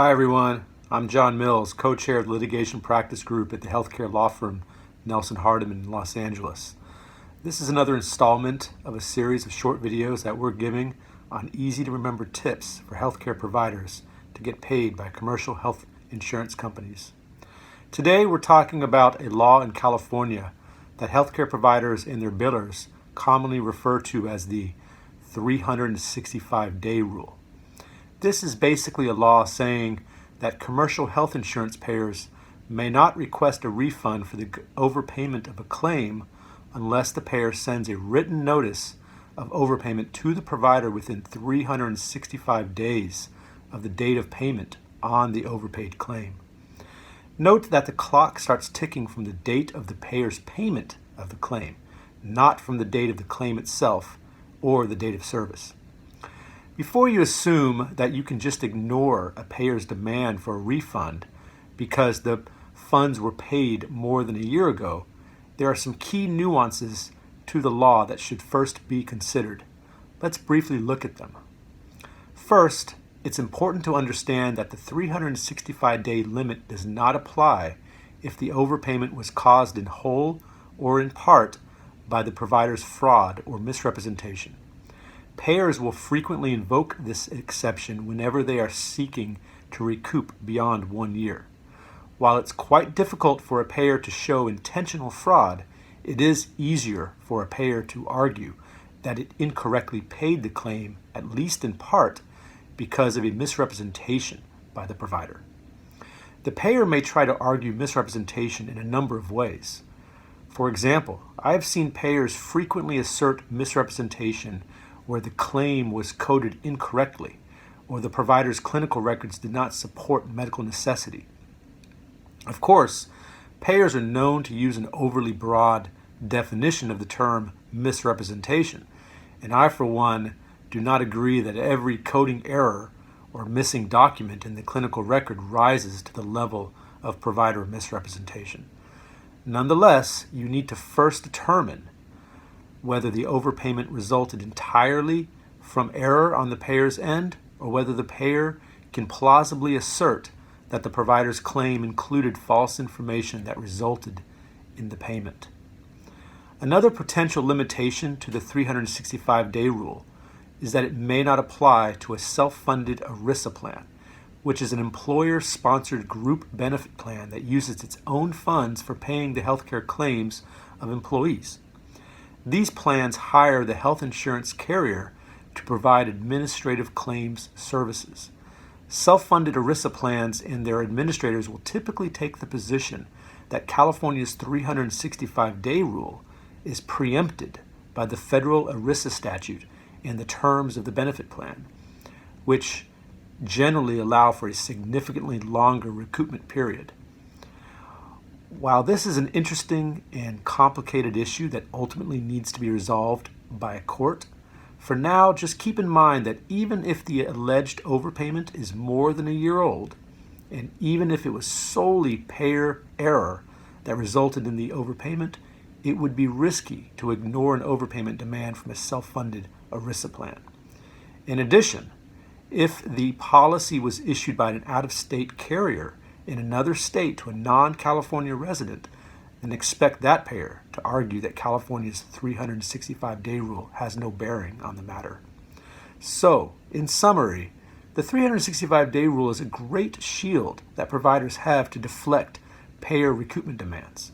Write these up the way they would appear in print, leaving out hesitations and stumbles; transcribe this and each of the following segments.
Hi everyone, I'm John Mills, co-chair of the litigation practice group at the healthcare law firm Nelson Hardiman in Los Angeles. This is another installment of a series of short videos that we're giving on easy to remember tips for healthcare providers to get paid by commercial health insurance companies. Today we're talking about a law in California that healthcare providers and their billers commonly refer to as the 365-day rule. This is basically a law saying that commercial health insurance payers may not request a refund for the overpayment of a claim unless the payer sends a written notice of overpayment to the provider within 365 days of the date of payment on the overpaid claim. Note that the clock starts ticking from the date of the payer's payment of the claim, not from the date of the claim itself or the date of service. Before you assume that you can just ignore a payer's demand for a refund because the funds were paid more than a year ago, there are some key nuances to the law that should first be considered. Let's briefly look at them. First, it's important to understand that the 365-day limit does not apply if the overpayment was caused in whole or in part by the provider's fraud or misrepresentation. Payors will frequently invoke this exception whenever they are seeking to recoup beyond 1 year. While it's quite difficult for a payer to show intentional fraud, it is easier for a payer to argue that it incorrectly paid the claim, at least in part, because of a misrepresentation by the provider. The payer may try to argue misrepresentation in a number of ways. For example, I have seen payers frequently assert misrepresentation where the claim was coded incorrectly or the provider's clinical records did not support medical necessity. Of course, payers are known to use an overly broad definition of the term misrepresentation, and I, for one, do not agree that every coding error or missing document in the clinical record rises to the level of provider misrepresentation. Nonetheless, you need to first determine whether the overpayment resulted entirely from error on the payer's end or whether the payer can plausibly assert that the provider's claim included false information that resulted in the payment. Another potential limitation to the 365-day rule is that it may not apply to a self-funded ERISA plan, which is an employer-sponsored group benefit plan that uses its own funds for paying the healthcare claims of employees. These plans hire the health insurance carrier to provide administrative claims services. Self-funded ERISA plans and their administrators will typically take the position that California's 365-day rule is preempted by the federal ERISA statute and the terms of the benefit plan, which generally allow for a significantly longer recoupment period. While this is an interesting and complicated issue that ultimately needs to be resolved by a court, for now just keep in mind that even if the alleged overpayment is more than a year old, and even if it was solely payer error that resulted in the overpayment, it would be risky to ignore an overpayment demand from a self-funded ERISA plan. In addition, if the policy was issued by an out-of-state carrier in another state to a non-California resident, then expect that payer to argue that California's 365-day rule has no bearing on the matter. So, in summary, the 365-day rule is a great shield that providers have to deflect payer recoupment demands.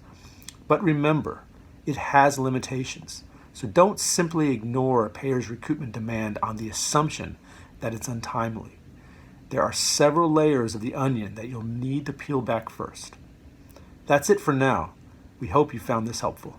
But remember, it has limitations, so don't simply ignore a payer's recoupment demand on the assumption that it's untimely. There are several layers of the onion that you'll need to peel back first. That's it for now. We hope you found this helpful.